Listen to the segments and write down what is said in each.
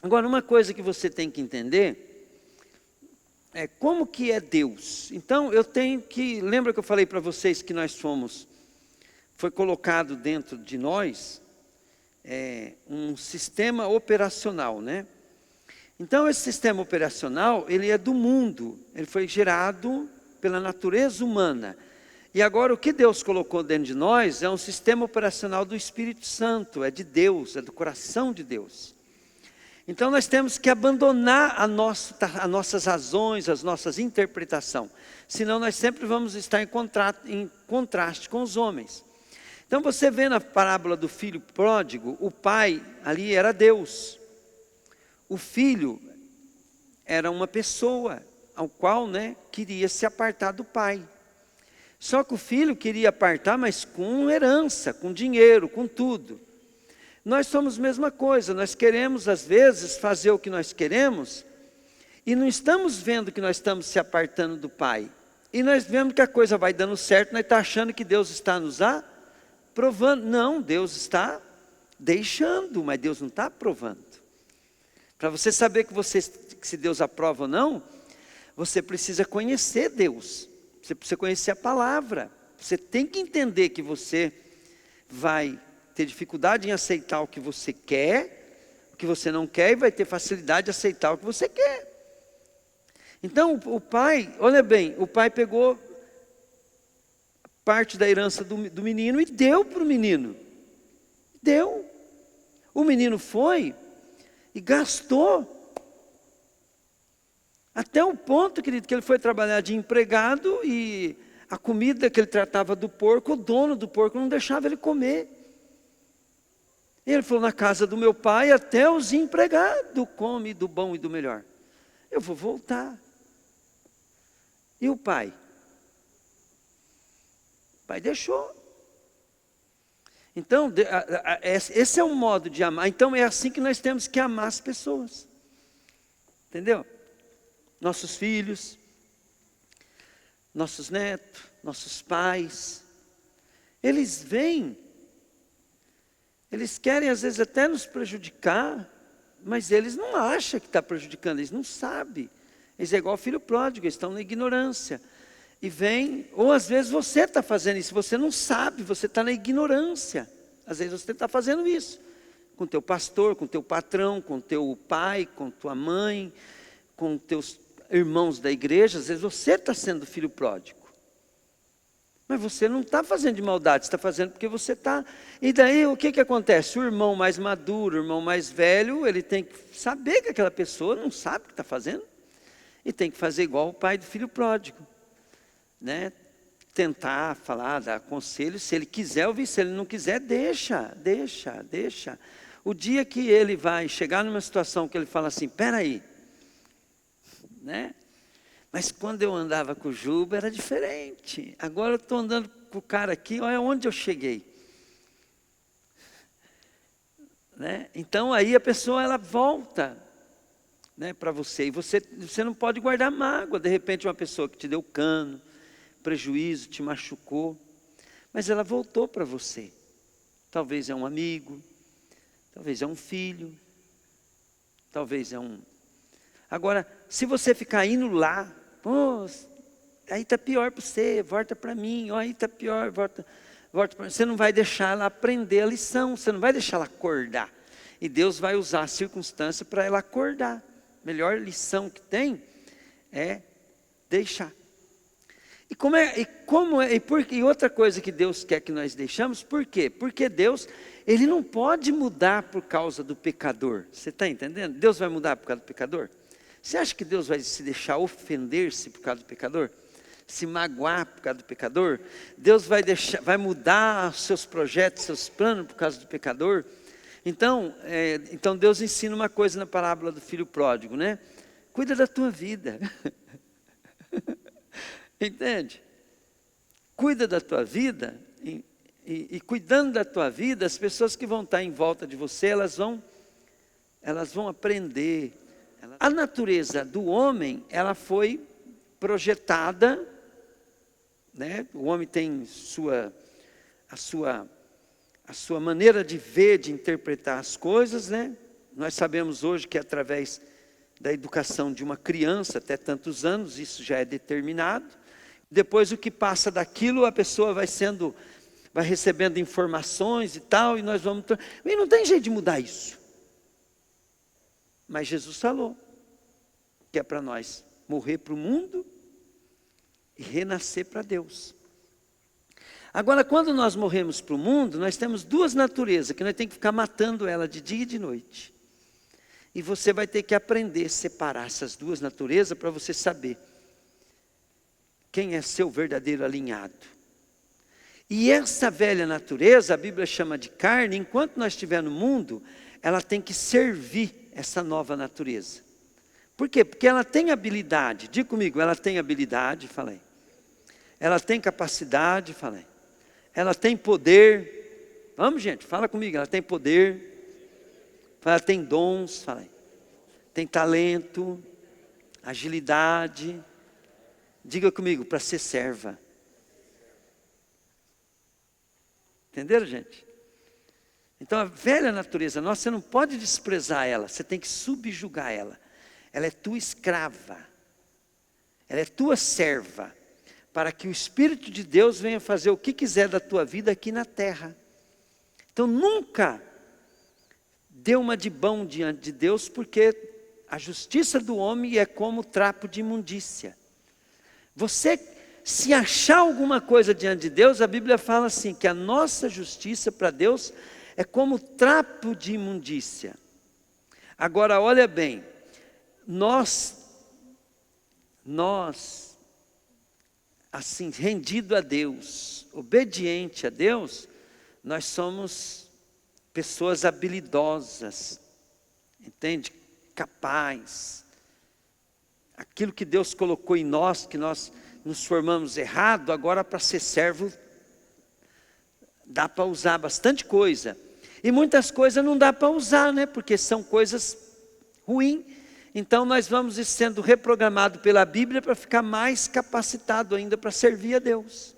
Agora, uma coisa que você tem que entender é como que é Deus. Então, eu tenho que... Lembra que eu falei para vocês que nós foi colocado dentro de nós um sistema operacional, né? Então, esse sistema operacional, ele é do mundo. Ele foi gerado pela natureza humana. E agora, o que Deus colocou dentro de nós é um sistema operacional do Espírito Santo. É de Deus, é do coração de Deus. Então, nós temos que abandonar as nossas razões, as nossas interpretações. Senão, nós sempre vamos estar em contraste com os homens. Então, você vê na parábola do filho pródigo, o pai ali era Deus. O filho era uma pessoa ao qual, queria se apartar do pai. Só que o filho queria apartar, mas com herança, com dinheiro, com tudo. Nós somos a mesma coisa, nós queremos às vezes fazer o que nós queremos e não estamos vendo que nós estamos se apartando do pai. E nós vemos que a coisa vai dando certo, nós estamos achando que Deus está nos aprovando. Não, Deus está deixando, mas Deus não está aprovando. Para você saber que se Deus aprova ou não, você precisa conhecer Deus. Você precisa conhecer a palavra. Você tem que entender que você vai ter dificuldade em aceitar o que você quer, o que você não quer, e vai ter facilidade de aceitar o que você quer. Então o pai, olha bem, o pai pegou parte da herança do menino e deu para o menino. Deu. O menino foi e gastou. Até o ponto, querido, que ele foi trabalhar de empregado e a comida que ele tratava do porco, o dono do porco não deixava ele comer. Ele falou, na casa do meu pai até os empregados comem do bom e do melhor. Eu vou voltar. E o pai? O pai deixou. Então, esse é um modo de amar. Então, é assim que nós temos que amar as pessoas. Entendeu? Nossos filhos, nossos netos, nossos pais. Eles vêm. Eles querem, às vezes, até nos prejudicar. Mas eles não acham que está prejudicando. Eles não sabem. Eles é igual ao filho pródigo. Eles estão na ignorância. E vem, ou às vezes você está fazendo isso, você não sabe, você está na ignorância. Às vezes você está fazendo isso, com teu pastor, com teu patrão, com teu pai, com tua mãe, com teus irmãos da igreja. Às vezes você está sendo filho pródigo. Mas você não está fazendo de maldade, você está fazendo porque você está... E daí o que acontece? O irmão mais maduro, o irmão mais velho, ele tem que saber que aquela pessoa não sabe o que está fazendo. E tem que fazer igual o pai do filho pródigo. Tentar falar, dar conselho, se ele quiser ouvir, se ele não quiser, deixa. O dia que ele vai chegar numa situação que ele fala assim, peraí, mas quando eu andava com o Juba era diferente, agora eu estou andando com o cara aqui, olha onde eu cheguei. Então aí a pessoa ela volta para você, e você não pode guardar mágoa, de repente uma pessoa que te deu cano, prejuízo, te machucou, mas ela voltou para você. Talvez é um amigo, talvez é um filho, talvez é um... Agora, se você ficar indo lá, aí está pior para você, volta para mim, aí está pior, volta para mim. Você não vai deixar ela aprender a lição, você não vai deixar ela acordar. E Deus vai usar a circunstância para ela acordar. A melhor lição que tem é deixar. E outra coisa que Deus quer que nós deixamos, por quê? Porque Deus, Ele não pode mudar por causa do pecador. Você está entendendo? Deus vai mudar por causa do pecador? Você acha que Deus vai se deixar ofender-se por causa do pecador? Se magoar por causa do pecador? Deus vai mudar seus projetos, seus planos por causa do pecador? Então Deus ensina uma coisa na parábola do filho pródigo, Cuida da tua vida. Entende? Cuida da tua vida e cuidando da tua vida, as pessoas que vão estar em volta de você, elas vão aprender. A natureza do homem, ela foi projetada, O homem tem a sua maneira de ver, de interpretar as coisas, Nós sabemos hoje que através da educação de uma criança, até tantos anos, isso já é determinado. Depois o que passa daquilo, a pessoa vai recebendo informações e tal, e nós vamos... E não tem jeito de mudar isso. Mas Jesus falou que é para nós morrer para o mundo e renascer para Deus. Agora, quando nós morremos para o mundo, nós temos duas naturezas, que nós temos que ficar matando ela de dia e de noite. E você vai ter que aprender a separar essas duas naturezas para você saber quem é seu verdadeiro alinhado. E essa velha natureza, a Bíblia chama de carne, enquanto nós estivermos no mundo, ela tem que servir essa nova natureza. Por quê? Porque ela tem habilidade. Diga comigo, ela tem habilidade, falei. Ela tem capacidade, falei. Ela tem poder. Vamos, gente, fala comigo, ela tem poder. Ela tem dons, falei. Tem talento, agilidade. Diga comigo, para ser serva. Entenderam, gente? Então a velha natureza nossa, você não pode desprezar ela, você tem que subjugar ela. Ela é tua escrava. Ela é tua serva. Para que o Espírito de Deus venha fazer o que quiser da tua vida aqui na terra. Então nunca dê uma de bom diante de Deus, porque a justiça do homem é como trapo de imundícia. Você, se achar alguma coisa diante de Deus, a Bíblia fala assim, que a nossa justiça para Deus é como trapo de imundícia. Agora, olha bem, nós, assim, rendido a Deus, obediente a Deus, nós somos pessoas habilidosas, entende? Capaz. Aquilo que Deus colocou em nós, que nós nos formamos errado, agora para ser servo, dá para usar bastante coisa. E muitas coisas não dá para usar, né? Porque são coisas ruins. Então nós vamos sendo reprogramados pela Bíblia para ficar mais capacitado ainda para servir a Deus.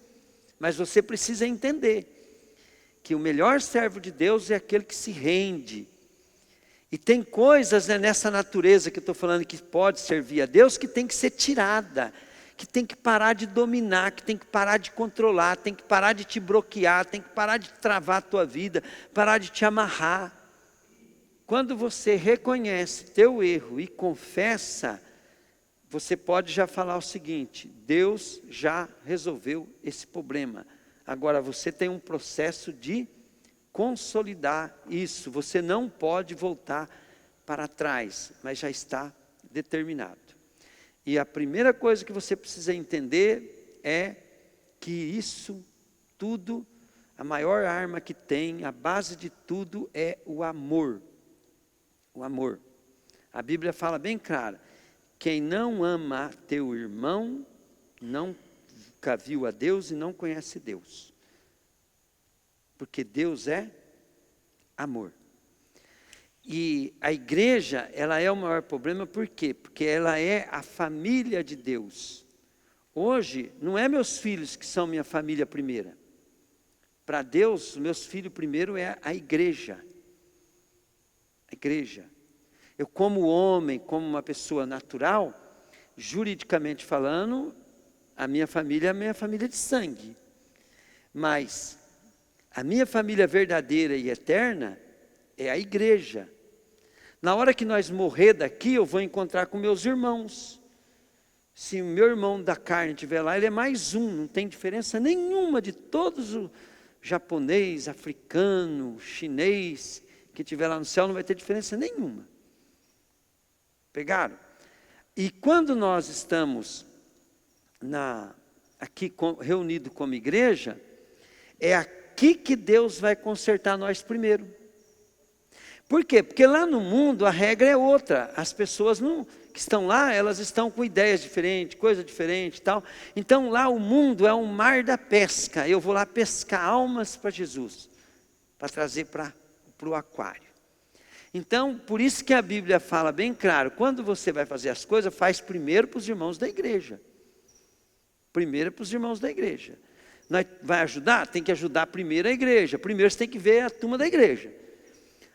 Mas você precisa entender que o melhor servo de Deus é aquele que se rende. E tem coisas, né, nessa natureza que eu estou falando que pode servir a Deus, que tem que ser tirada, que tem que parar de dominar, que tem que parar de controlar, tem que parar de te bloquear, tem que parar de travar a tua vida, parar de te amarrar. Quando você reconhece teu erro e confessa, você pode já falar o seguinte: Deus já resolveu esse problema. Agora você tem um processo de consolidar isso. Você não pode voltar para trás, mas já está determinado. E a primeira coisa que você precisa entender é que isso tudo, a maior arma que tem, a base de tudo é o amor. O amor. A Bíblia fala bem claro: quem não ama teu irmão, nunca viu a Deus e não conhece Deus. Porque Deus é amor. E a igreja, ela é o maior problema, por quê? Porque ela é a família de Deus. Hoje, não é meus filhos que são minha família primeira. Para Deus, meus filhos primeiro é a igreja. A igreja. Eu, como homem, como uma pessoa natural, juridicamente falando, a minha família é a minha família de sangue. Mas a minha família verdadeira e eterna é a igreja. Na hora que nós morrer daqui, eu vou encontrar com meus irmãos. Se o meu irmão da carne estiver lá, ele é mais um, não tem diferença nenhuma de todos os japonês, africano, chinês, que estiver lá no céu, não vai ter diferença nenhuma. Pegaram? E quando nós estamos aqui reunidos como igreja, é aqui que Deus vai consertar nós primeiro. Por quê? Porque lá no mundo a regra é outra. As pessoas que estão lá, elas estão com ideias diferentes, coisa diferente e tal. Então lá o mundo é um mar da pesca. Eu vou lá pescar almas para Jesus, para trazer para o aquário. Então, por isso que a Bíblia fala bem claro: quando você vai fazer as coisas, faz primeiro para os irmãos da igreja. Primeiro para os irmãos da igreja. Vai ajudar? Tem que ajudar primeiro a igreja. Primeiro você tem que ver a turma da igreja.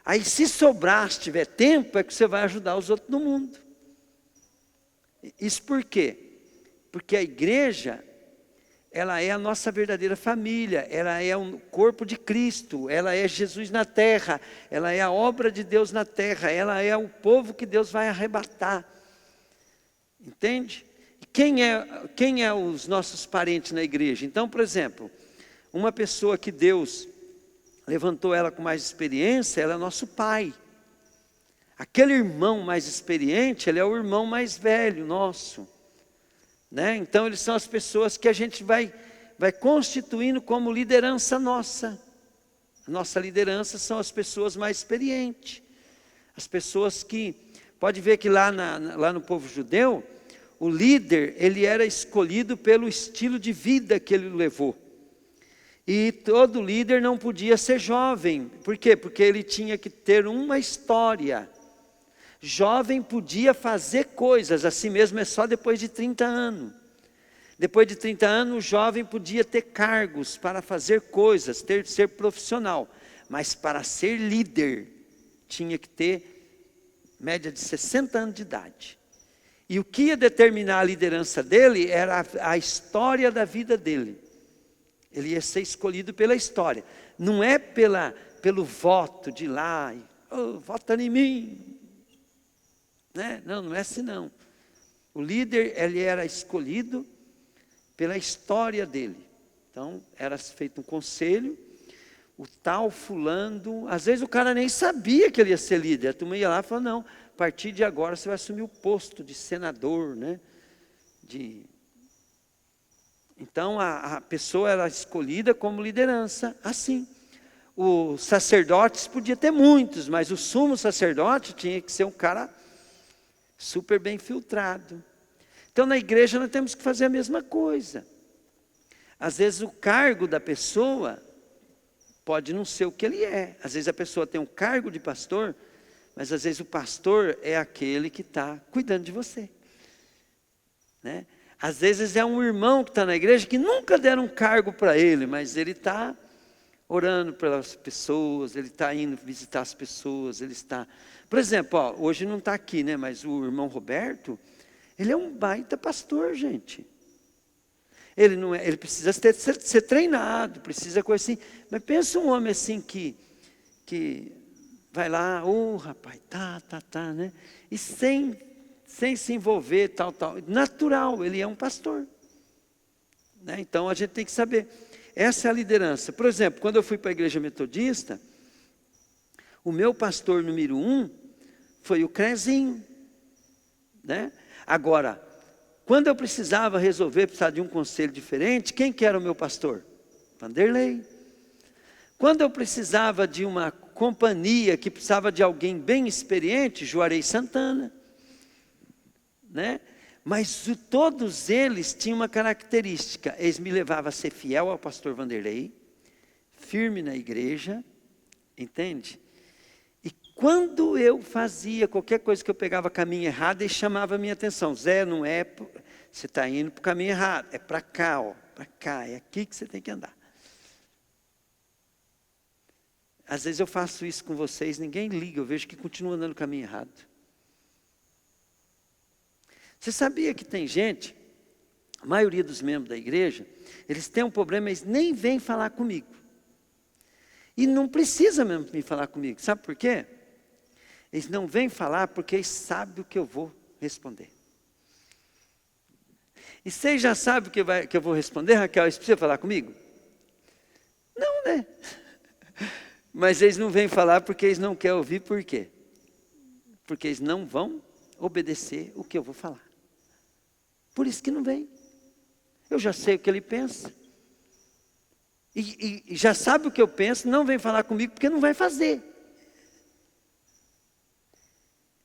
Aí se sobrar, se tiver tempo, é que você vai ajudar os outros no mundo. Isso por quê? Porque a igreja, ela é a nossa verdadeira família, ela é o corpo de Cristo, ela é Jesus na terra, ela é a obra de Deus na terra, ela é o povo que Deus vai arrebatar. Entende? Quem é os nossos parentes na igreja? Então, por exemplo, uma pessoa que Deus levantou ela com mais experiência, ela é nosso pai. Aquele irmão mais experiente, ele é o irmão mais velho nosso. Né? Então, eles são as pessoas que a gente vai constituindo como liderança nossa. A nossa liderança são as pessoas mais experientes. As pessoas que, pode ver que lá no povo judeu, o líder, ele era escolhido pelo estilo de vida que ele levou. E todo líder não podia ser jovem. Por quê? Porque ele tinha que ter uma história. Jovem podia fazer coisas, assim mesmo é só depois de 30 anos. Depois de 30 anos, o jovem podia ter cargos para fazer coisas, ser profissional. Mas para ser líder, tinha que ter média de 60 anos de idade. E o que ia determinar a liderança dele era a história da vida dele. Ele ia ser escolhido pela história. Não é pelo voto de lá, vota em mim. Né? Não é assim não. O líder, ele era escolhido pela história dele. Então, era feito um conselho, o tal fulano, às vezes o cara nem sabia que ele ia ser líder. A turma ia lá e falou, não, a partir de agora você vai assumir o posto de senador, né? Então, a pessoa era escolhida como liderança, assim. Os sacerdotes podia ter muitos, mas o sumo sacerdote tinha que ser um cara super bem filtrado. Então, na igreja nós temos que fazer a mesma coisa. Às vezes o cargo da pessoa pode não ser o que ele é. Às vezes a pessoa tem um cargo de pastor, mas às vezes o pastor é aquele que está cuidando de você. Né? Às vezes é um irmão que está na igreja que nunca deram um cargo para ele, mas ele está orando pelas pessoas, ele está indo visitar as pessoas, ele está... Por exemplo, hoje não está aqui, né? Mas o irmão Roberto, ele é um baita pastor, gente. Ele precisa ser treinado, precisa coisa assim. Mas pensa um homem assim que vai lá, rapaz, tá, né? E sem se envolver, tal. Natural, ele é um pastor. Né? Então a gente tem que saber. Essa é a liderança. Por exemplo, quando eu fui para a igreja metodista, o meu pastor número 1 foi o Crezinho. Né? Agora, quando eu precisava precisar de um conselho diferente, quem que era o meu pastor? Vanderlei. Quando eu precisava de uma companhia que precisava de alguém bem experiente, Juarez Santana. Né? Mas todos eles tinham uma característica. Eles me levavam a ser fiel ao pastor Vanderlei, firme na igreja, entende? E quando eu fazia qualquer coisa que eu pegava caminho errado, eles chamavam a minha atenção. Zé, não é, você está indo para o caminho errado, é para cá, para cá, é aqui que você tem que andar. Às vezes eu faço isso com vocês, ninguém liga, eu vejo que continua andando no caminho errado. Você sabia que tem gente, a maioria dos membros da igreja, eles têm um problema, eles nem vêm falar comigo. E não precisa mesmo me falar comigo, sabe por quê? Eles não vêm falar porque eles sabem o que eu vou responder. E vocês já sabem o que eu vou responder, Raquel? Eles precisam falar comigo? Não, né? Mas eles não vêm falar porque eles não querem ouvir, por quê? Porque eles não vão obedecer o que eu vou falar. Por isso que não vem. Eu já sei o que ele pensa. E já sabe o que eu penso, não vem falar comigo porque não vai fazer.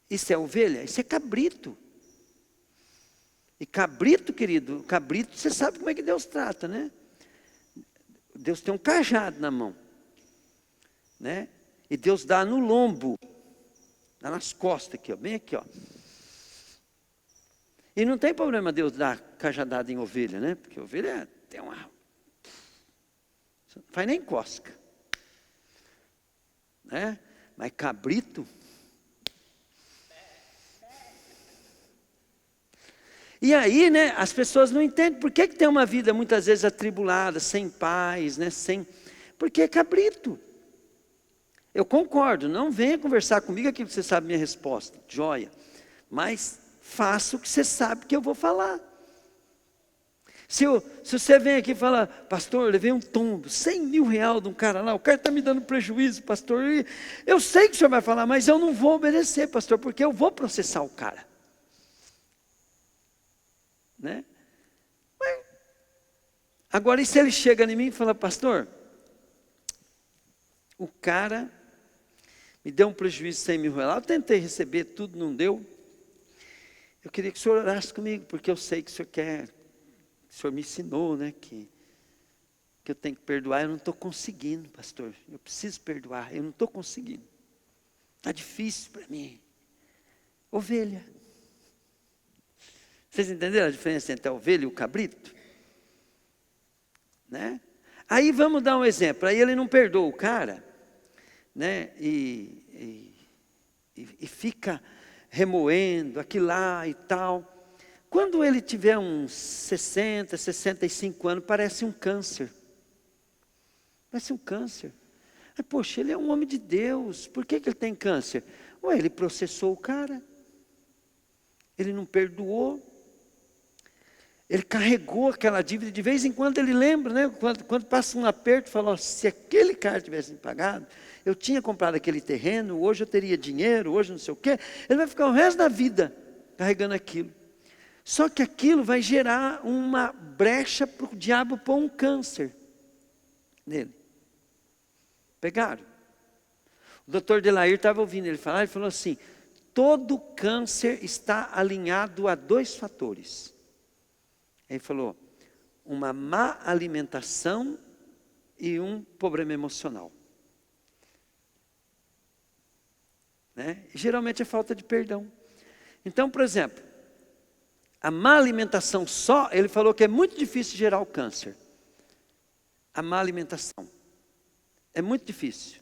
Isso é ovelha? Isso é cabrito. E cabrito, querido, cabrito, você sabe como é que Deus trata, né? Deus tem um cajado na mão. Né? E Deus dá no lombo, dá nas costas aqui, bem aqui, E não tem problema Deus dar cajadada em ovelha, né? Porque ovelha tem uma... Não faz nem cosca. Né? Mas cabrito? E aí, né, as pessoas não entendem por que tem uma vida muitas vezes atribulada, sem paz, né, porque é cabrito. Eu concordo, não venha conversar comigo aqui que você sabe minha resposta, joia. Mas faça o que você sabe que eu vou falar. Se você vem aqui e fala, pastor, eu levei um tombo, 100 mil reais de um cara lá, o cara está me dando prejuízo, pastor. Eu sei que o senhor vai falar, mas eu não vou obedecer, pastor, porque eu vou processar o cara. Né? Agora, e se ele chega em mim e fala, pastor, o cara me deu um prejuízo de 100 mil reais, eu tentei receber tudo, não deu. Eu queria que o senhor orasse comigo, porque eu sei que o senhor quer, o senhor me ensinou, né, que eu tenho que perdoar. Eu não estou conseguindo, pastor, eu preciso perdoar, eu não estou conseguindo. Está difícil para mim. Ovelha. Vocês entenderam a diferença entre a ovelha e o cabrito? Né? Aí vamos dar um exemplo. Aí ele não perdoa o cara, né? E fica remoendo aquilo lá e tal. Quando ele tiver uns 60, 65 anos, parece um câncer. Parece um câncer. Aí, poxa, ele é um homem de Deus. Por que ele tem câncer? Ué, ele processou o cara. Ele não perdoou. Ele carregou aquela dívida, de vez em quando ele lembra, né? Quando passa um aperto, fala, se aquele cara tivesse me pagado, eu tinha comprado aquele terreno, hoje eu teria dinheiro, hoje não sei o quê. Ele vai ficar o resto da vida carregando aquilo. Só que aquilo vai gerar uma brecha para o diabo pôr um câncer nele. Pegaram? O doutor Delair estava ouvindo ele falar, ele falou assim, todo câncer está alinhado a 2 fatores. Ele falou, uma má alimentação e um problema emocional. Né? Geralmente é falta de perdão. Então, por exemplo, a má alimentação só, ele falou que é muito difícil gerar o câncer. A má alimentação. É muito difícil.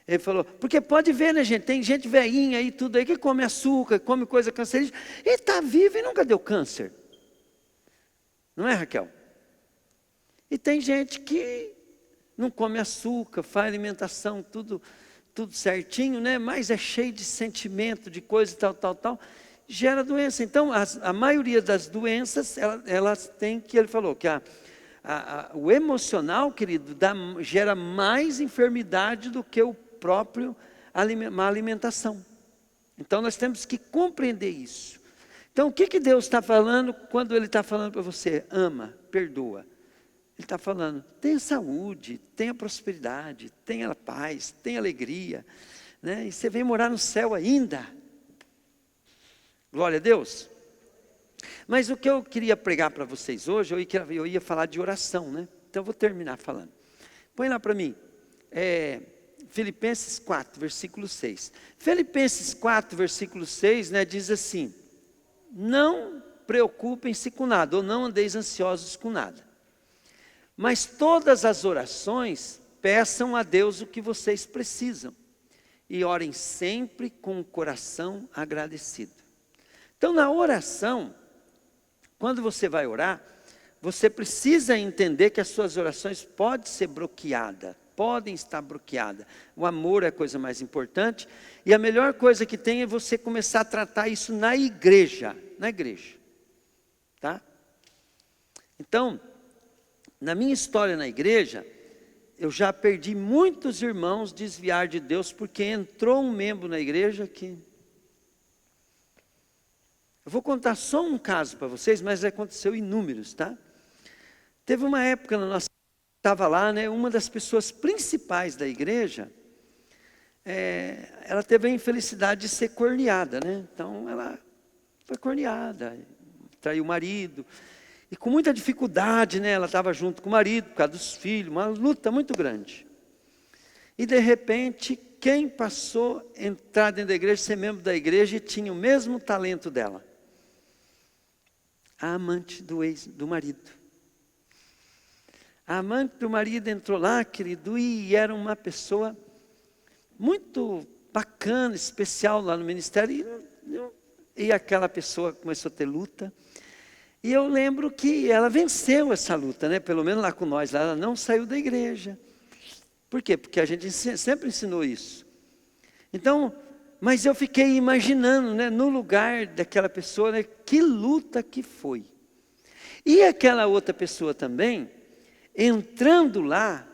Ele falou, porque pode ver, né, gente? Tem gente velhinha aí, tudo aí, que come açúcar, come coisa cancerígena. Ele está vivo e nunca deu câncer. Não é, Raquel? E tem gente que não come açúcar, faz alimentação, tudo certinho, né? Mas é cheio de sentimento, de coisa tal, gera doença. Então, a maioria das doenças, elas têm que, ele falou, que o emocional, querido, gera mais enfermidade do que o próprio má alimentação. Então, nós temos que compreender isso. Então, o que Deus está falando quando Ele está falando para você? Ama, perdoa. Ele está falando, tenha saúde, tenha prosperidade, tenha paz, tenha alegria. Né? E você vem morar no céu ainda. Glória a Deus. Mas o que eu queria pregar para vocês hoje, eu ia falar de oração, né? Então eu vou terminar falando. Põe lá para mim. Filipenses 4, versículo 6. Filipenses 4, versículo 6, né, diz assim, não preocupem-se com nada, ou não andeis ansiosos com nada. Mas todas as orações, peçam a Deus o que vocês precisam. E orem sempre com o coração agradecido. Então, na oração, quando você vai orar, você precisa entender que as suas orações podem ser bloqueadas. Podem estar bloqueadas. O amor é a coisa mais importante. E a melhor coisa que tem é você começar a tratar isso na igreja. Na igreja. Tá? Então, na minha história na igreja, eu já perdi muitos irmãos desviar de Deus, porque entrou um membro na igreja que... Eu vou contar só um caso para vocês, mas aconteceu inúmeros, tá? Teve uma época na nossa... Estava lá, né, uma das pessoas principais da igreja, ela teve a infelicidade de ser corneada, né? Então ela foi corneada, traiu o marido, e com muita dificuldade, né, ela estava junto com o marido, por causa dos filhos, uma luta muito grande. E de repente, quem passou a entrar dentro da igreja, ser membro da igreja e tinha o mesmo talento dela? A amante do marido. A amante do marido entrou lá, querido, e era uma pessoa muito bacana, especial lá no ministério, e aquela pessoa começou a ter luta. E eu lembro que ela venceu essa luta, né? Pelo menos lá com nós, lá, ela não saiu da igreja. Por quê? Porque a gente sempre ensinou isso. Então, mas eu fiquei imaginando, né, no lugar daquela pessoa, né, que luta que foi. E aquela outra pessoa também, entrando lá,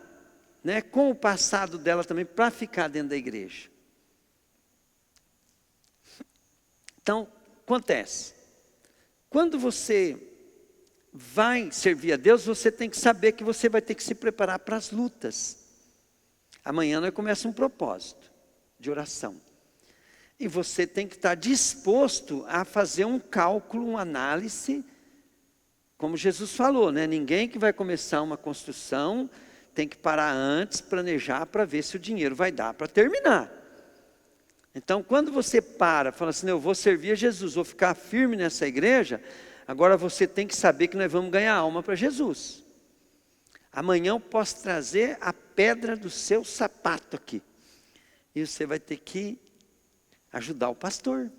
né, com o passado dela também, para ficar dentro da igreja. Então, acontece. Quando você vai servir a Deus, você tem que saber que você vai ter que se preparar para as lutas. Amanhã nós começamos um propósito de oração. E você tem que estar disposto a fazer um cálculo, uma análise, como Jesus falou, né? Ninguém que vai começar uma construção tem que parar antes, planejar para ver se o dinheiro vai dar para terminar. Então, quando você fala assim, eu vou servir a Jesus, vou ficar firme nessa igreja, agora você tem que saber que nós vamos ganhar alma para Jesus. Amanhã eu posso trazer a pedra do seu sapato aqui. E você vai ter que ajudar o pastor.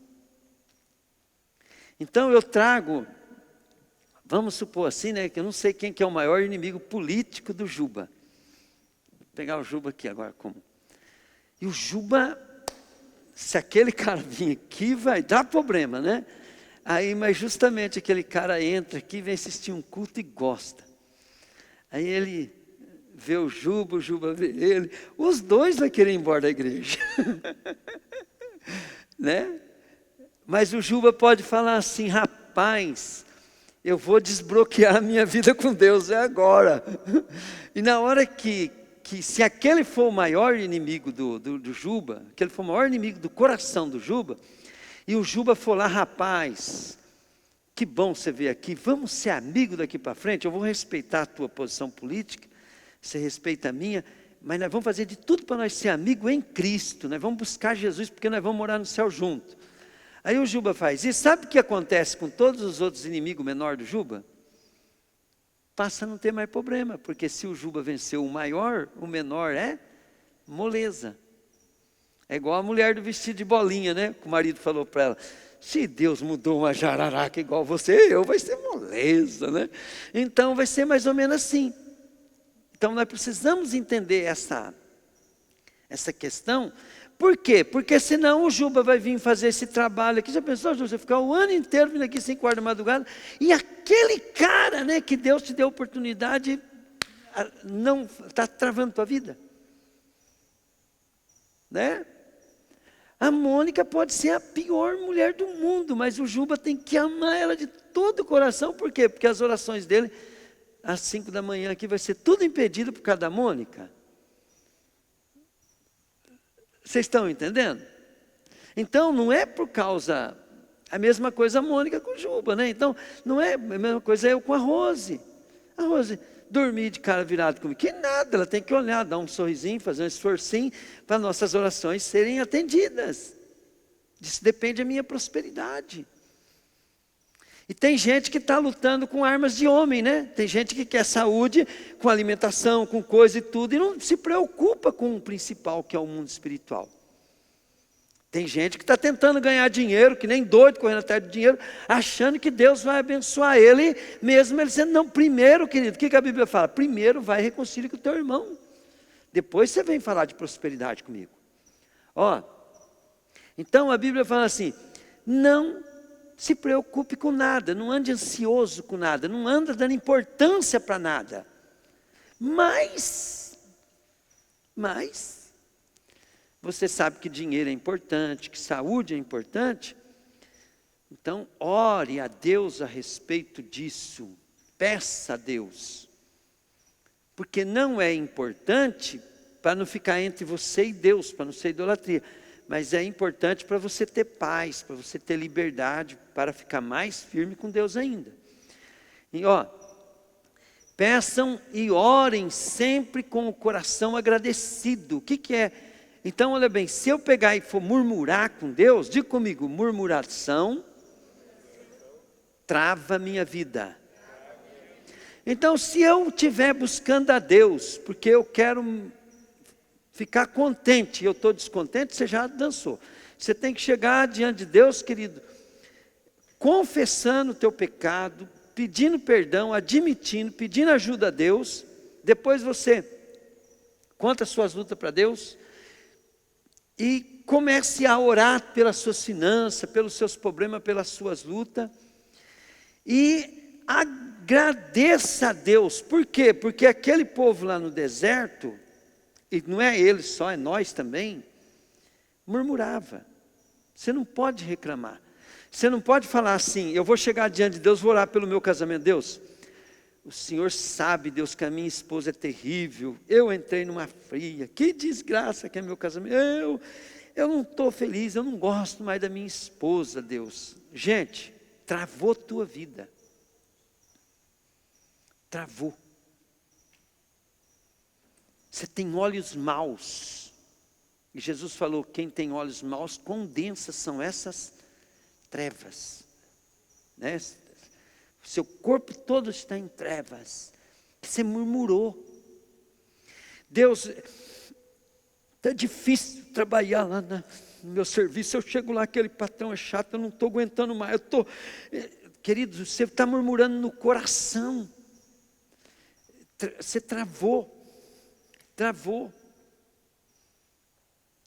Então eu trago, vamos supor assim, né, que eu não sei quem que é o maior inimigo político do Juba. Vou pegar o Juba aqui agora como. E o Juba, se aquele cara vir aqui, vai dar problema, né? Aí, mas justamente aquele cara entra aqui, vem assistir um culto e gosta. Aí ele vê o Juba vê ele. Os dois vão querer ir embora da igreja. Né? Mas o Juba pode falar assim, rapaz, eu vou desbloquear a minha vida com Deus, é agora. E na hora que se aquele for o maior inimigo do Juba, aquele for o maior inimigo do coração do Juba, e o Juba for lá, rapaz, que bom você vir aqui, vamos ser amigos daqui para frente, eu vou respeitar a tua posição política, você respeita a minha, mas nós vamos fazer de tudo para nós ser amigos em Cristo, nós vamos buscar Jesus, porque nós vamos morar no céu junto. Aí o Juba faz isso, sabe o que acontece com todos os outros inimigos menores do Juba? Passa a não ter mais problema, porque se o Juba venceu o maior, o menor é moleza. É igual a mulher do vestido de bolinha, né? Que o marido falou para ela, se Deus mudou uma jararaca igual você, vai ser moleza, né? Então vai ser mais ou menos assim. Então nós precisamos entender essa questão. Por quê? Porque senão o Juba vai vir fazer esse trabalho aqui. Já pensou, Juba, você ficar o ano inteiro vindo aqui 5 horas da madrugada, e aquele cara, né, que Deus te deu oportunidade, não está travando a tua vida? Né? A Mônica pode ser a pior mulher do mundo, mas o Juba tem que amar ela de todo o coração. Por quê? Porque as orações dele, às 5 da manhã aqui, vai ser tudo impedido por causa da Mônica. Vocês estão entendendo? Então, não é por causa, a mesma coisa a Mônica com o Juba, né? Então, não é a mesma coisa eu com a Rose. A Rose dormir de cara virada comigo, que nada, ela tem que olhar, dar um sorrisinho, fazer um esforcinho, para nossas orações serem atendidas. Disso depende a minha prosperidade. E tem gente que está lutando com armas de homem, né? Tem gente que quer saúde com alimentação, com coisa e tudo, e não se preocupa com o principal, que é o mundo espiritual. Tem gente que está tentando ganhar dinheiro, que nem doido, correndo atrás do dinheiro, achando que Deus vai abençoar ele, mesmo ele dizendo, não, primeiro, querido, o que a Bíblia fala? Primeiro vai e reconcilia com o teu irmão. Depois você vem falar de prosperidade comigo. Ó, então a Bíblia fala assim, não se preocupe com nada, não ande ansioso com nada, não anda dando importância para nada. Mas, você sabe que dinheiro é importante, que saúde é importante. Então, ore a Deus a respeito disso. Peça a Deus. Porque não é importante para não ficar entre você e Deus, para não ser idolatria. Mas é importante para você ter paz, para você ter liberdade, para ficar mais firme com Deus ainda. E peçam e orem sempre com o coração agradecido. O que é? Então, olha bem, se eu pegar e for murmurar com Deus, diga comigo, murmuração trava minha vida. Então, se eu estiver buscando a Deus, porque eu quero ficar contente, eu estou descontente, você já dançou. Você tem que chegar diante de Deus, querido, confessando o teu pecado, pedindo perdão, admitindo, pedindo ajuda a Deus. Depois você conta as suas lutas para Deus e comece a orar pelas suas finanças, pelos seus problemas, pelas suas lutas. E agradeça a Deus. Por quê? Porque aquele povo lá no deserto, e não é eles só, é nós também, murmurava. Você não pode reclamar. Você não pode falar assim, eu vou chegar diante de Deus, vou orar pelo meu casamento. Deus, o Senhor sabe, Deus, que a minha esposa é terrível. Eu entrei numa fria, que desgraça que é meu casamento. Eu não estou feliz, eu não gosto mais da minha esposa, Deus. Gente, travou tua vida. Travou. Você tem olhos maus. E Jesus falou, quem tem olhos maus, quão densas são essas trevas. Né? O seu corpo todo está em trevas. Você murmurou. Deus, está difícil trabalhar lá no meu serviço. Eu chego lá, aquele patrão é chato, eu não estou aguentando mais. Queridos, você está murmurando no coração. Você travou.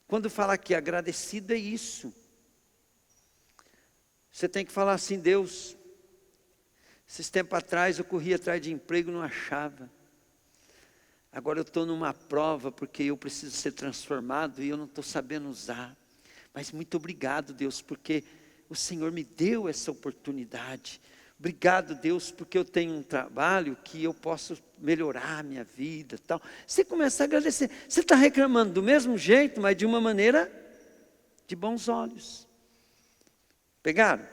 Quando falar que agradecido é isso. Você tem que falar assim, Deus, esses tempos atrás eu corria atrás de emprego e não achava. Agora eu estou numa prova porque eu preciso ser transformado e eu não estou sabendo usar. Mas muito obrigado, Deus, porque o Senhor me deu essa oportunidade. Obrigado, Deus, porque eu tenho um trabalho que eu posso melhorar a minha vida, tal. Você começa a agradecer. Você está reclamando do mesmo jeito, mas de uma maneira de bons olhos. Pegaram?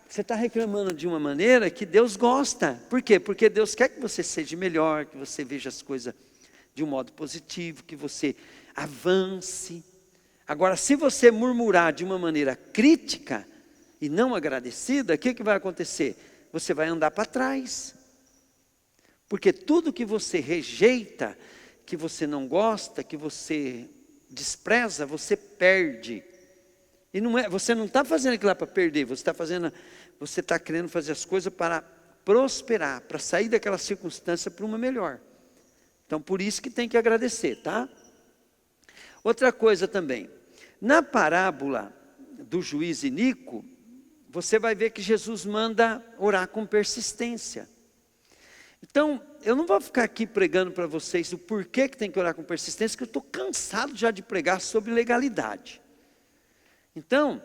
Você está reclamando de uma maneira que Deus gosta. Por quê? Porque Deus quer que você seja melhor, que você veja as coisas de um modo positivo, que você avance. Agora, se você murmurar de uma maneira crítica e não agradecida, o que vai acontecer? Você vai andar para trás. Porque tudo que você rejeita, que você não gosta, que você despreza, você perde. E você não está fazendo aquilo lá para perder, você está querendo fazer as coisas para prosperar, para sair daquela circunstância para uma melhor. Então, por isso que tem que agradecer, tá? Outra coisa também, na parábola do juiz iníquo, você vai ver que Jesus manda orar com persistência. Então, eu não vou ficar aqui pregando para vocês o porquê que tem que orar com persistência, porque eu estou cansado já de pregar sobre legalidade. Então,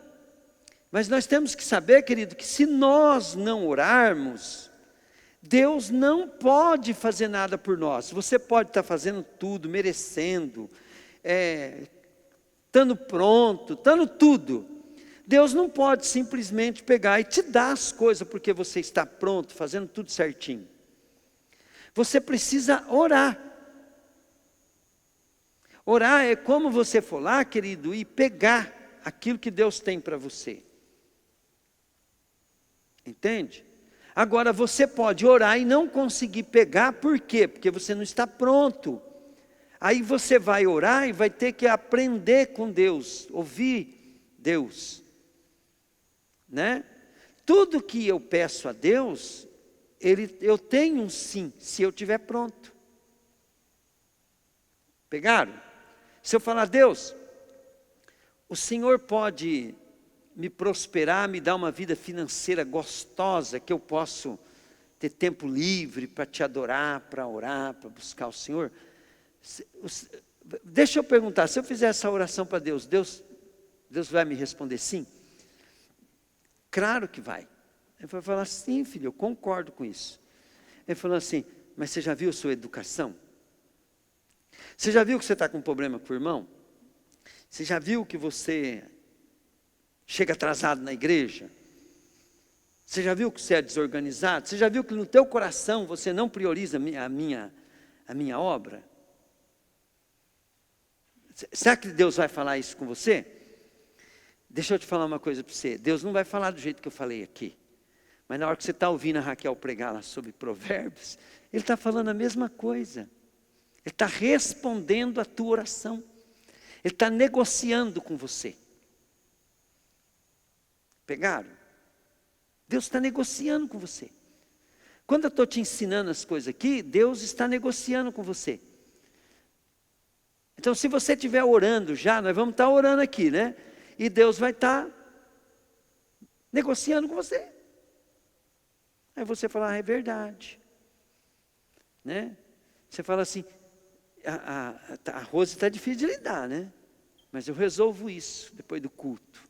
mas nós temos que saber, querido, que se nós não orarmos, Deus não pode fazer nada por nós. Você pode estar fazendo tudo, merecendo, estando pronto, estando tudo. Deus não pode simplesmente pegar e te dar as coisas porque você está pronto, fazendo tudo certinho. Você precisa orar. Orar é como você for lá, querido, e pegar aquilo que Deus tem para você. Entende? Agora você pode orar e não conseguir pegar, por quê? Porque você não está pronto. Aí você vai orar e vai ter que aprender com Deus, ouvir Deus. Né? Tudo que eu peço a Deus, eu tenho um sim, se eu estiver pronto. Pegaram? Se eu falar, Deus, o Senhor pode me prosperar, me dar uma vida financeira gostosa, que eu posso ter tempo livre para te adorar, para orar, para buscar o Senhor. Deixa eu perguntar, se eu fizer essa oração para Deus, Deus vai me responder sim? Claro que vai. Ele vai falar, sim, filho, eu concordo com isso. Ele falou assim, mas você já viu a sua educação? Você já viu que você está com problema com o irmão? Você já viu que você chega atrasado na igreja? Você já viu que você é desorganizado? Você já viu que no teu coração você não prioriza a minha obra? Será que Deus vai falar isso com você? Deixa eu te falar uma coisa para você. Deus não vai falar do jeito que eu falei aqui. Mas na hora que você está ouvindo a Raquel pregar lá sobre provérbios, Ele está falando a mesma coisa. Ele está respondendo a tua oração. Ele está negociando com você. Pegaram? Deus está negociando com você. Quando eu estou te ensinando as coisas aqui, Deus está negociando com você. Então, se você estiver orando já, nós vamos estar orando aqui, né? E Deus vai estar negociando com você. Aí você fala, é verdade. Né? Você fala assim, a Rose está difícil de lidar, né? Mas eu resolvo isso depois do culto.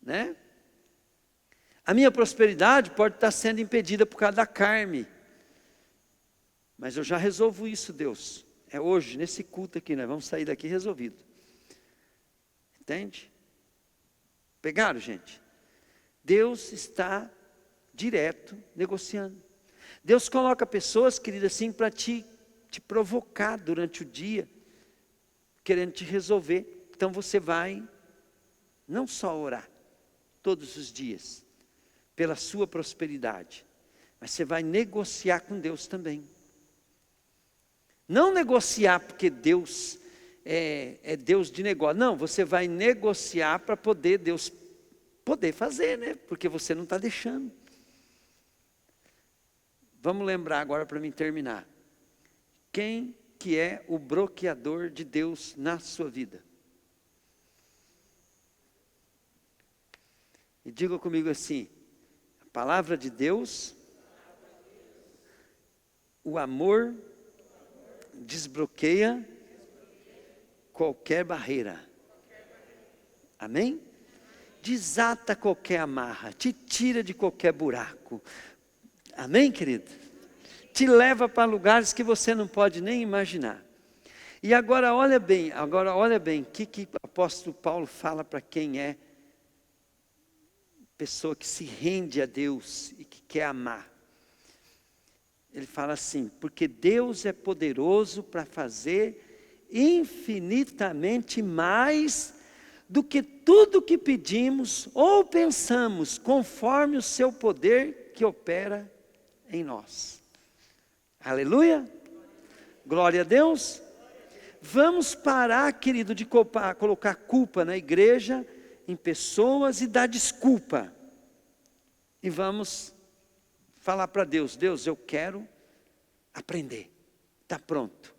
Né? A minha prosperidade pode estar sendo impedida por causa da carne. Mas eu já resolvo isso, Deus. É hoje, nesse culto aqui, nós vamos sair daqui resolvido. Entende? Pegaram, gente? Deus está direto negociando. Deus coloca pessoas, querida, assim, para te provocar durante o dia, querendo te resolver. Então você vai, não só orar, todos os dias, pela sua prosperidade, mas você vai negociar com Deus também. Não negociar porque Deus é Deus de negócio. Não, você vai negociar para poder Deus poder fazer, né? Porque você não está deixando. Vamos lembrar agora para mim terminar. Quem que é o bloqueador de Deus na sua vida? E diga comigo assim, a palavra de Deus, o amor desbloqueia qualquer barreira. Amém? Desata qualquer amarra, te tira de qualquer buraco. Amém, querido? Te leva para lugares que você não pode nem imaginar. E agora olha bem, o que o apóstolo Paulo fala para quem é pessoa que se rende a Deus e que quer amar. Ele fala assim, porque Deus é poderoso para fazer infinitamente mais do que tudo que pedimos ou pensamos, conforme o seu poder que opera em nós. Aleluia? Glória a Deus. Vamos parar, querido, de colocar culpa na igreja, em pessoas e dar desculpa. E vamos falar para Deus, Deus, eu quero aprender. Está pronto.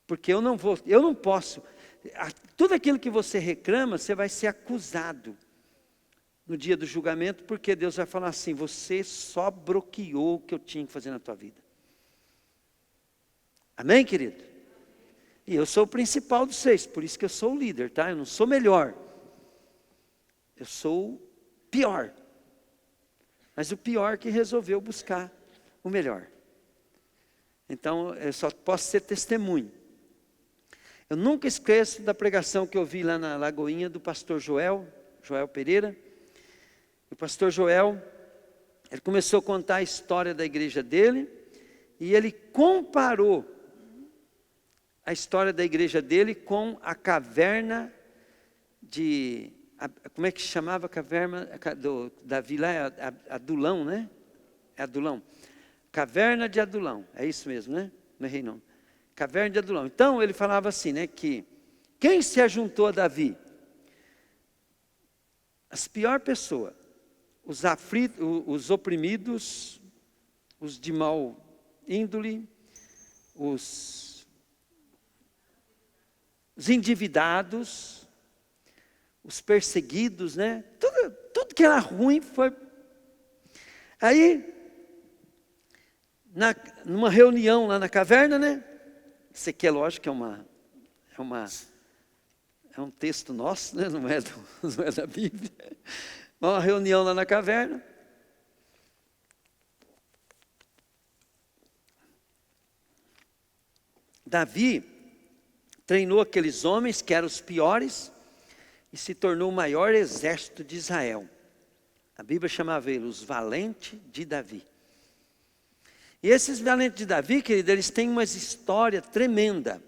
Porque eu não posso. Tudo aquilo que você reclama, você vai ser acusado no dia do julgamento, porque Deus vai falar assim, você só bloqueou o que eu tinha que fazer na tua vida. Amém, querido? E eu sou o principal dos seis, por isso que eu sou o líder, tá? Eu não sou melhor. Eu sou o pior. Mas o pior que resolveu buscar o melhor. Então, eu só posso ser testemunho. Eu nunca esqueço da pregação que eu vi lá na Lagoinha do pastor Joel Pereira. O pastor Joel, ele começou a contar a história da igreja dele, e ele comparou a história da igreja dele com a caverna de... como é que chamava a caverna do Davi lá? Adulão, né? É Adulão. Caverna de Adulão, é isso mesmo, né? Não errei não. Caverna de Adulão. Então ele falava assim, né? Que quem se ajuntou a Davi? As piores pessoas. Os aflitos, os oprimidos, os de mau índole, os endividados, os perseguidos, né? Tudo que era ruim foi. Aí, numa reunião lá na caverna, né? Isso aqui é lógico que é um texto nosso, né? Não é da Bíblia. Uma reunião lá na caverna. Davi treinou aqueles homens que eram os piores e se tornou o maior exército de Israel. A Bíblia chamava ele os valentes de Davi. E esses valentes de Davi, querido, eles têm uma história tremenda.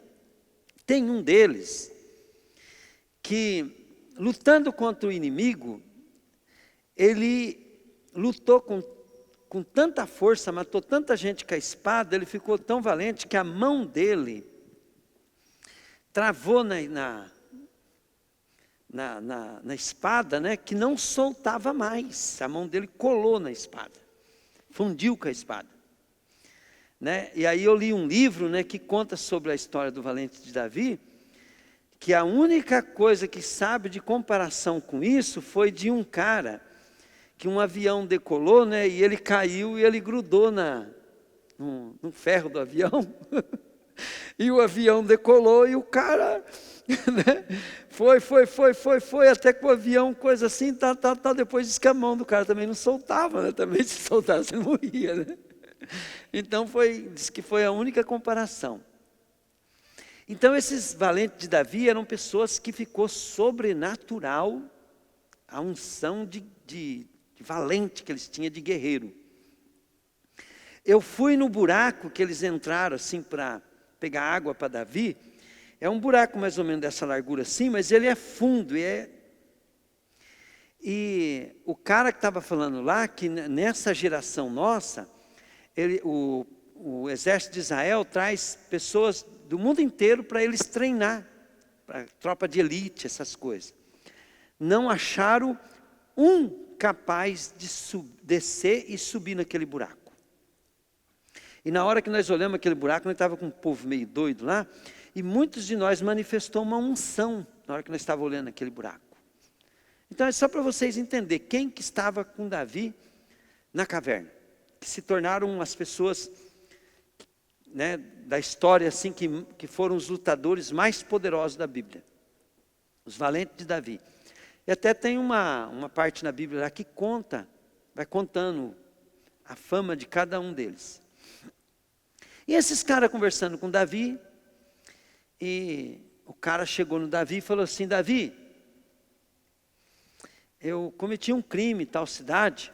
Tem um deles que, lutando contra o inimigo, ele lutou com tanta força, matou tanta gente com a espada, ele ficou tão valente que a mão dele travou na espada, né, que não soltava mais. A mão dele colou na espada, fundiu com a espada. Né? E aí eu li um livro, né, que conta sobre a história do valente de Davi, que a única coisa que sabe de comparação com isso foi de um cara, que um avião decolou, né, e ele caiu e ele grudou no ferro do avião, e o avião decolou e o cara... Né? Foi, até que o avião, coisa assim, depois disse que a mão do cara também não soltava, né? Também se soltasse ele morria, né? Então disse que foi a única comparação. Então esses valentes de Davi eram pessoas que ficou sobrenatural a unção de valente que eles tinham, de guerreiro. Eu fui no buraco que eles entraram assim para pegar água para Davi. É um buraco mais ou menos dessa largura assim, mas ele é fundo. E o cara que estava falando lá, que nessa geração nossa, o exército de Israel traz pessoas do mundo inteiro para eles treinar, para tropa de elite, essas coisas. Não acharam um capaz de descer e subir naquele buraco. E na hora que nós olhamos aquele buraco, nós estávamos com um povo meio doido lá, e muitos de nós manifestou uma unção na hora que nós estávamos olhando aquele buraco. Então é só para vocês entenderem quem que estava com Davi na caverna, que se tornaram as pessoas, né, da história assim, que foram os lutadores mais poderosos da Bíblia, os valentes de Davi. E até tem uma parte na Bíblia lá que vai contando a fama de cada um deles. E esses caras conversando com Davi, e o cara chegou no Davi e falou assim: Davi, eu cometi um crime em tal cidade,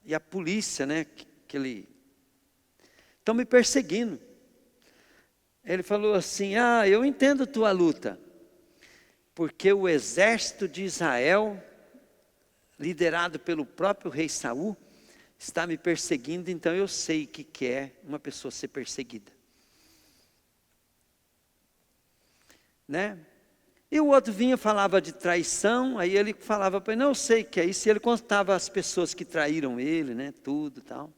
e a polícia, né, estão me perseguindo. Ele falou assim: eu entendo tua luta, porque o exército de Israel, liderado pelo próprio rei Saul, está me perseguindo, então eu sei o que é uma pessoa ser perseguida. Né? E o outro vinha, falava de traição, aí ele falava para ele: não, eu sei que é isso, e ele contava as pessoas que traíram ele, né, tudo e tal.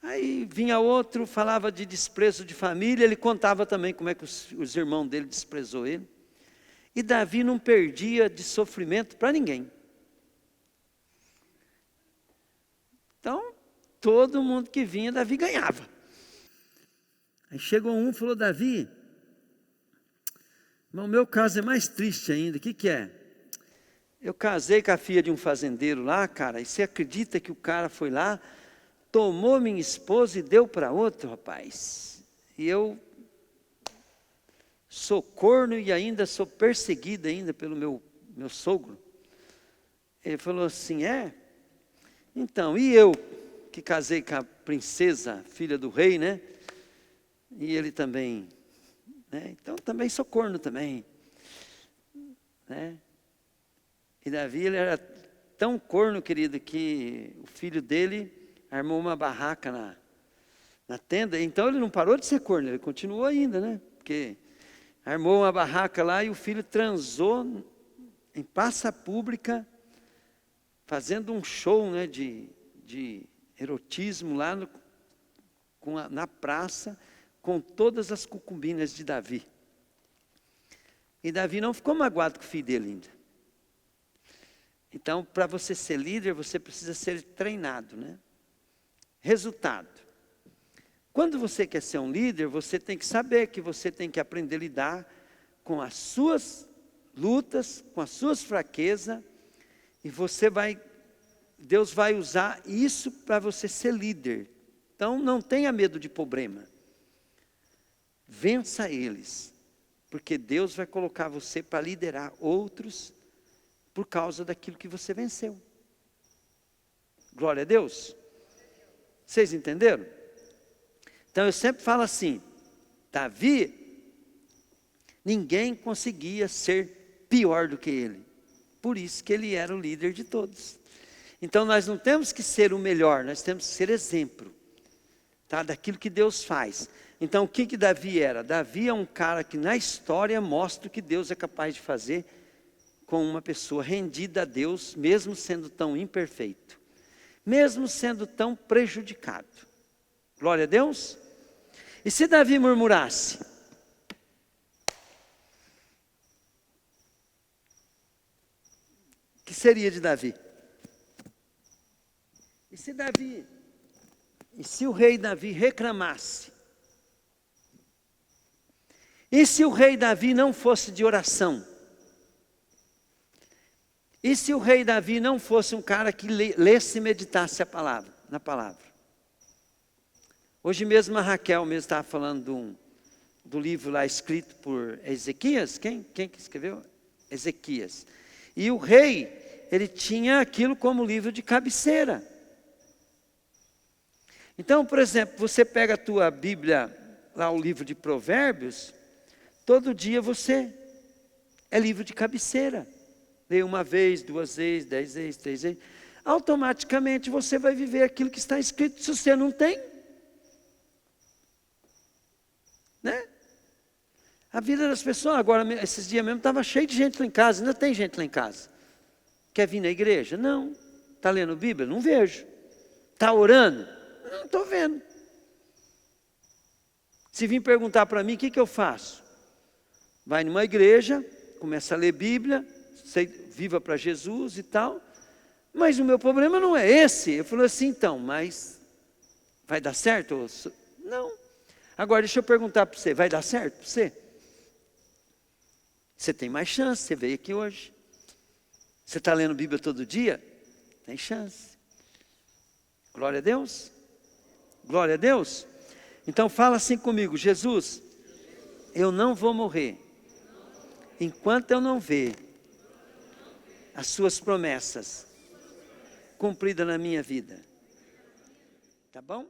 Aí vinha outro, falava de desprezo de família, ele contava também como é que os irmãos dele desprezou ele. E Davi não perdia de sofrimento para ninguém. Então, todo mundo que vinha, Davi ganhava. Aí chegou um e falou: Davi, mas o meu caso é mais triste ainda. O que é? Eu casei com a filha de um fazendeiro lá, cara, e você acredita que o cara foi lá, tomou minha esposa e deu para outro, rapaz? E eu sou corno e ainda sou perseguido ainda pelo meu sogro. Ele falou assim: então, e eu que casei com a princesa, filha do rei, né? E ele também... né? Então também sou corno também, né? E Davi, ele era tão corno, querido, que o filho dele armou uma barraca na tenda. Então ele não parou de ser corno, ele continuou ainda, né? Porque armou uma barraca lá e o filho transou em praça pública, fazendo um show, né, de erotismo lá na praça, com todas as concubinas de Davi. E Davi não ficou magoado com o filho dele ainda. Então, para você ser líder, você precisa ser treinado, né? Resultado: quando você quer ser um líder, você tem que saber que você tem que aprender a lidar com as suas lutas, com as suas fraquezas, e Deus vai usar isso para você ser líder. Então, não tenha medo de problema. Vença eles, porque Deus vai colocar você para liderar outros por causa daquilo que você venceu. Glória a Deus. Vocês entenderam? Então eu sempre falo assim: Davi, ninguém conseguia ser pior do que ele. Por isso que ele era o líder de todos. Então nós não temos que ser o melhor, nós temos que ser exemplo, tá, daquilo que Deus faz. Então, o que Davi era? Davi é um cara que na história mostra o que Deus é capaz de fazer com uma pessoa rendida a Deus, mesmo sendo tão imperfeito, mesmo sendo tão prejudicado. Glória a Deus. E se Davi murmurasse? O que seria de Davi? E se o rei Davi reclamasse? E se o rei Davi não fosse de oração? E se o rei Davi não fosse um cara que lesse e meditasse na palavra? Hoje mesmo a Raquel mesmo estava falando do livro lá escrito por Ezequias. Quem que escreveu? Ezequias. E o rei, ele tinha aquilo como livro de cabeceira. Então, por exemplo, você pega a tua Bíblia, lá o livro de Provérbios, todo dia é livro de cabeceira. Lê uma vez, 2 vezes, 10 vezes, 3 vezes. Automaticamente você vai viver aquilo que está escrito. Se você não tem, né? A vida das pessoas, agora, esses dias mesmo, estava cheio de gente lá em casa. Ainda tem gente lá em casa. Quer vir na igreja? Não. Está lendo Bíblia? Não vejo. Está orando? Não estou vendo. Se vir perguntar para mim, o que eu faço? Vai numa igreja, começa a ler Bíblia, viva para Jesus e tal. Mas o meu problema não é esse. Eu falei assim, então, mas vai dar certo? Não. Agora, deixa eu perguntar para você, vai dar certo para você? Você tem mais chance, você veio aqui hoje. Você está lendo Bíblia todo dia? Tem chance. Glória a Deus. Glória a Deus. Então fala assim comigo, Jesus, eu não vou morrer enquanto eu não ver as suas promessas cumpridas na minha vida. Tá bom?